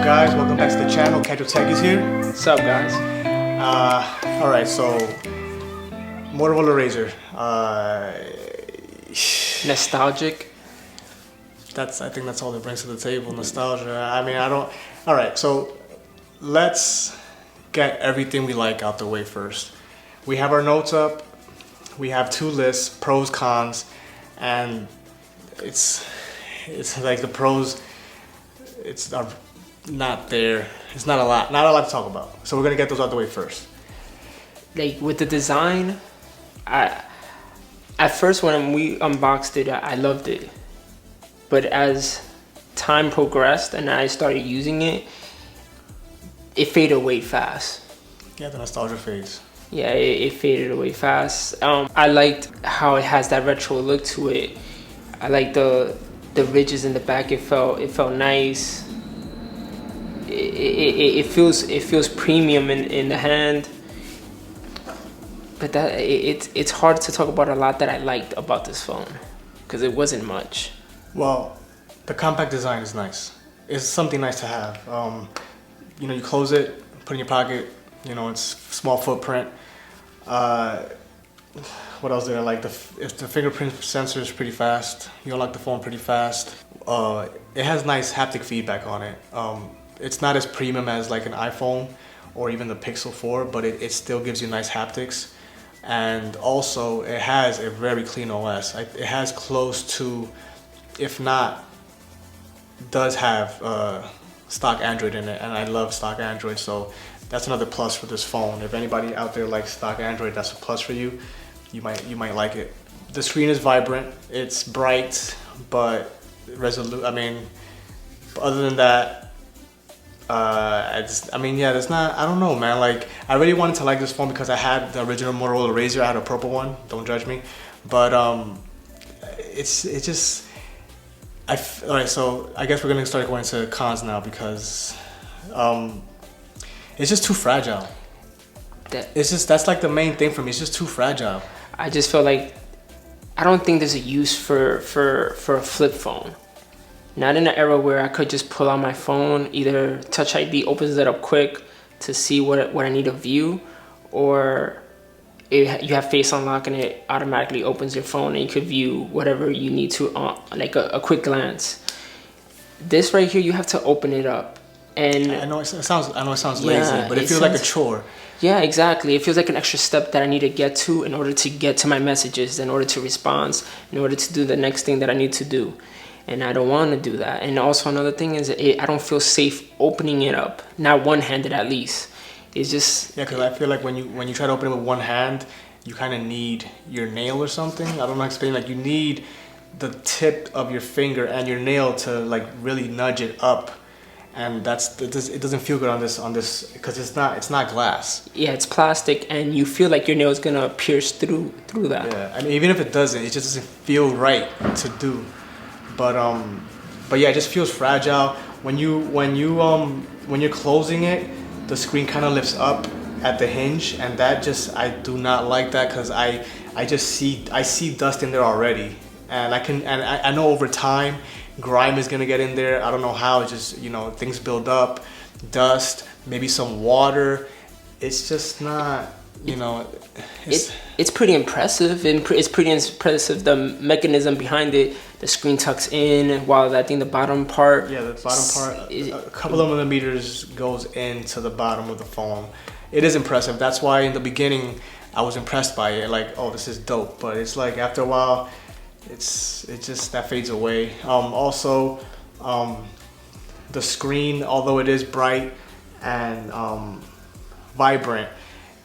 guys? Welcome back to the channel. Kato Tech is here. What's up, guys? Alright, so Motorola Razr. Nostalgic. I think that's all it brings to the table. Nostalgia. I mean, I don't. Alright, so let's get everything we like out the way first. We have our notes up. We have two lists, pros, cons, and it's like the pros. It's not there. It's not a lot to talk about. So we're gonna get those out the way first. Like with the design, at first when we unboxed it, I loved it. But as time progressed and I started using it, it faded away fast. Yeah, the nostalgia fades. Yeah, it faded away fast. I liked how it has that retro look to it. I like the ridges in the back. It felt nice. It feels premium in the hand. But it's hard to talk about a lot that I liked about this phone because it wasn't much. Well, the compact design is nice. It's something nice to have. You know, you close it, put it in your pocket. You know, it's small footprint. What else did I like? The fingerprint sensor is pretty fast. You unlock the phone pretty fast. It has nice haptic feedback on it. It's not as premium as like an iPhone or even the Pixel 4, but it still gives you nice haptics. And also, it has a very clean OS. It has close to, if not, does have stock Android in it, and I love stock Android, so that's another plus for this phone. If anybody out there likes stock Android, that's a plus for you. You might like it. The screen is vibrant. It's bright, but resolute. I mean, other than that, there's not. I don't know, man. Like, I really wanted to like this phone because I had the original Motorola Razr. I had a purple one. Don't judge me, but it's just. Alright, so I guess we're gonna start going to cons now because it's just too fragile. That's like the main thing for me. It's just too fragile. I just feel like I don't think there's a use for a flip phone. Not in an era where I could just pull out my phone, either Touch ID opens it up quick to see what I need to view, or you have face unlock and it automatically opens your phone and you could view whatever you need to like a quick glance. This right here, you have to open it up, and I know it sounds lazy, but it feels like a chore. Yeah, exactly. It feels like an extra step that I need to get to in order to get to my messages, in order to respond, in order to do the next thing that I need to do. And I don't want to do that. And also another thing is I don't feel safe opening it up, not one-handed at least. It's just... Yeah, because I feel like when you try to open it with one hand, you kind of need your nail or something. I don't know how to explain. Like, you need the tip of your finger and your nail to like really nudge it up. And it doesn't feel good on this because it's not glass. Yeah, it's plastic, and you feel like your nail is gonna pierce through that. Yeah, I mean, even if it doesn't, it just doesn't feel right to do. But yeah, it just feels fragile. When you're closing it, the screen kind of lifts up at the hinge, and that I do not like that because I see dust in there already, and I know over time grime is gonna get in there. I don't know how. It's just, you know, things build up, dust, maybe some water. It's just not, you know. It's pretty impressive. It's pretty impressive, the mechanism behind it. The screen tucks in, while I think the bottom part. Yeah, the bottom part, a couple of millimeters goes into the bottom of the phone. It is impressive. That's why in the beginning I was impressed by it. Like, oh, this is dope. But it's like after a while, it just that fades away. Also, the screen, although it is bright and vibrant,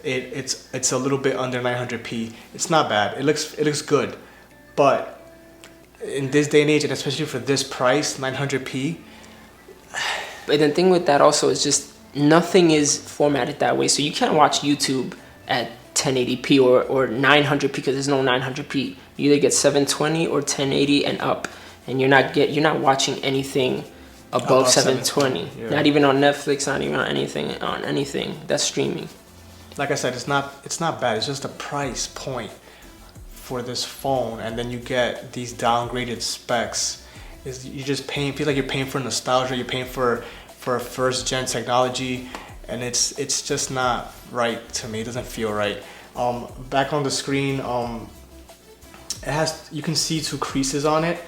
it's a little bit under 900p. It's not bad. It looks good, but in this day and age, and especially for this price, 900p. But the thing with that also is just nothing is formatted that way, so you can't watch YouTube at 1080p or 900p because there's no 900p. You either get 720 or 1080 and up, and you're not watching anything above 720. Yeah. Not even on Netflix, not even on anything that's streaming. Like I said, it's not bad. It's just a price point for this phone, and then you get these downgraded specs. You're just paying. Feel like you're paying for nostalgia. You're paying for for a first gen technology, and it's just not right to me. It doesn't feel right. Back on the screen, you can see two creases on it,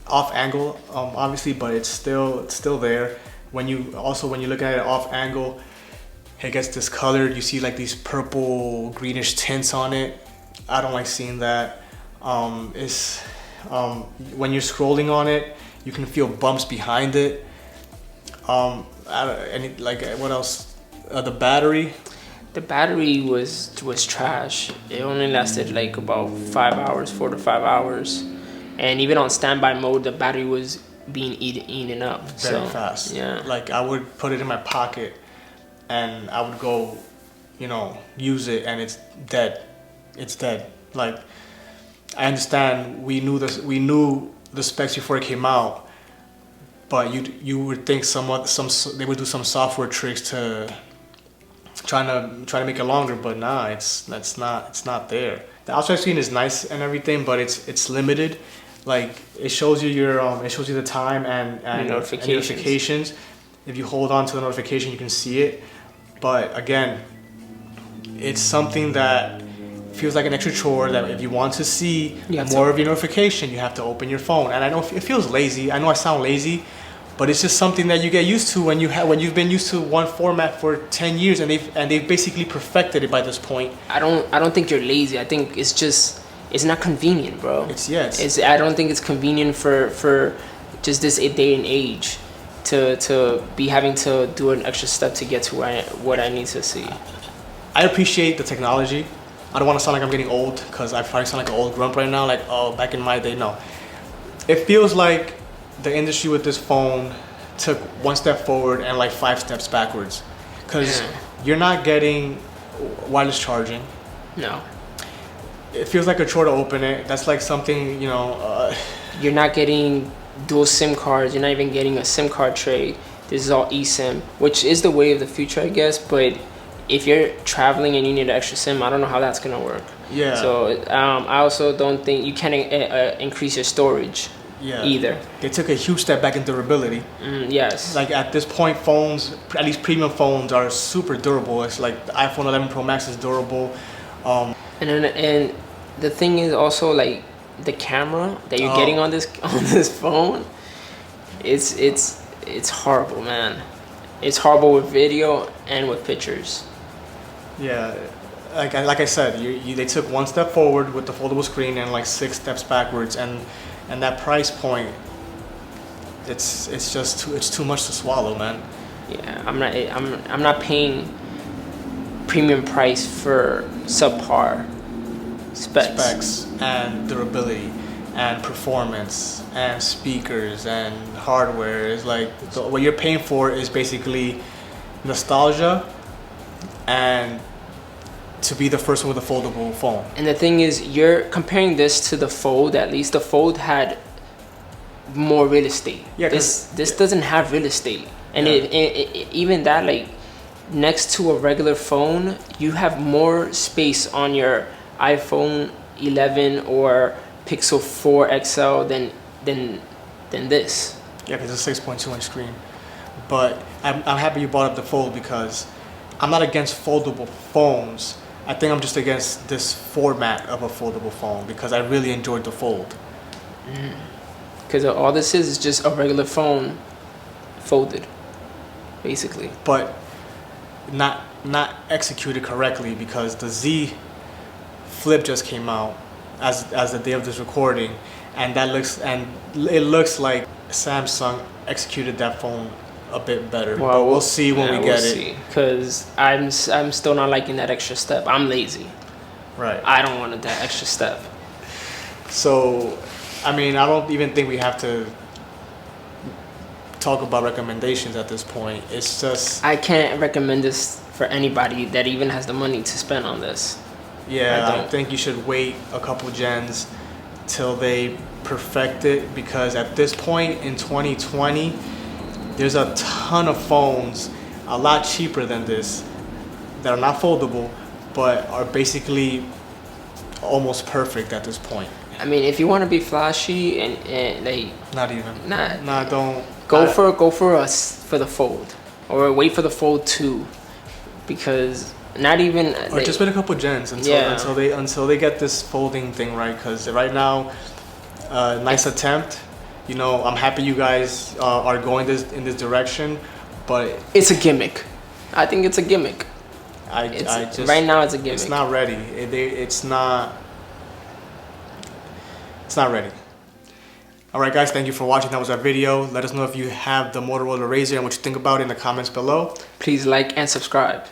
off angle, obviously, but it's still there. When you look at it off angle, it gets discolored. You see like these purple greenish tints on it. I don't like seeing that. When you're scrolling on it, you can feel bumps behind it. What else? The battery. The battery was trash. It only lasted like about 5 hours, 4 to 5 hours, and even on standby mode, the battery was being eaten up. Very fast. Yeah. Like I would put it in my pocket, and I would go, use it, and it's dead. It's dead. Like I understand we knew the specs before it came out, but you would think they would do some software tricks to try to make it longer, but nah, it's not there. The outside screen is nice and everything, but it's limited. Like it shows you the time and notifications. If you hold on to the notification, you can see it. But again, it's something that feels like an extra chore, that if you want to see more of your notification, you have to open your phone. And I know it feels lazy. I know I sound lazy, but it's just something that you get used to when you've been used to one format for 10 years and they've basically perfected it by this point. I don't think you're lazy. I think it's not convenient, bro. I don't think it's convenient for just this day and age to be having to do an extra step to get to what I need to see. I appreciate the technology. I don't want to sound like I'm getting old, because I probably sound like an old grump right now, like, oh, back in my day. No. It feels like the industry with this phone took one step forward and like 5 steps backwards, because you're not getting wireless charging. No. It feels like a chore to open it. That's like something, You're not getting dual SIM cards. You're not even getting a SIM card tray. This is all eSIM, which is the way of the future, I guess. But if you're traveling and you need an extra SIM, I don't know how that's gonna work. Yeah. So I also don't think you can increase your storage. Yeah. Either. They took a huge step back in durability. Yes. Like at this point, phones, at least premium phones, are super durable. It's like the iPhone 11 Pro Max is durable. And the thing is also, like, the camera that you're getting on this phone, it's horrible, man. It's horrible with video and with pictures. Yeah, like I said, they took one step forward with the foldable screen and like 6 steps backwards, and that price point, it's too much to swallow, man. Yeah, I'm not paying premium price for subpar specs and durability and performance and speakers and hardware. Is like what you're paying for is basically nostalgia and to be the first one with a foldable phone. And the thing is, you're comparing this to the Fold. At least the Fold had more real estate. Yeah, this doesn't have real estate, and even that, like, next to a regular phone, you have more space on your iPhone 11 or Pixel 4 XL than this. Yeah, because it's a 6.2-inch screen. But I'm happy you brought up the Fold, because I'm not against foldable phones. I think I'm just against this format of a foldable phone, because I really enjoyed the Fold. Because all this is just a regular phone folded, basically. But not executed correctly, because the Z Flip just came out as the day of this recording, and it looks like Samsung executed that phone a bit better. Well, but we'll see when we get it. Because I'm still not liking that extra step. I'm lazy. Right. I don't want that extra step. So, I mean, I don't even think we have to talk about recommendations at this point. It's just, I can't recommend this for anybody that even has the money to spend on this. Yeah, I think you should wait a couple gens till they perfect it, because at this point in 2020, there's a ton of phones a lot cheaper than this that are not foldable, but are basically almost perfect at this point. I mean, if you want to be flashy and like, not even. Nah, don't Go for us for the Fold, or wait for the Fold 2, because not even. Or just wait a couple gens until they get this folding thing right. Because right now, nice attempt. You know, I'm happy you guys are going in this direction, but it's a gimmick. I think it's a gimmick. Right now it's a gimmick. It's not ready. It's not ready. Alright guys, thank you for watching. That was our video. Let us know if you have the Motorola Razr and what you think about it in the comments below. Please like and subscribe.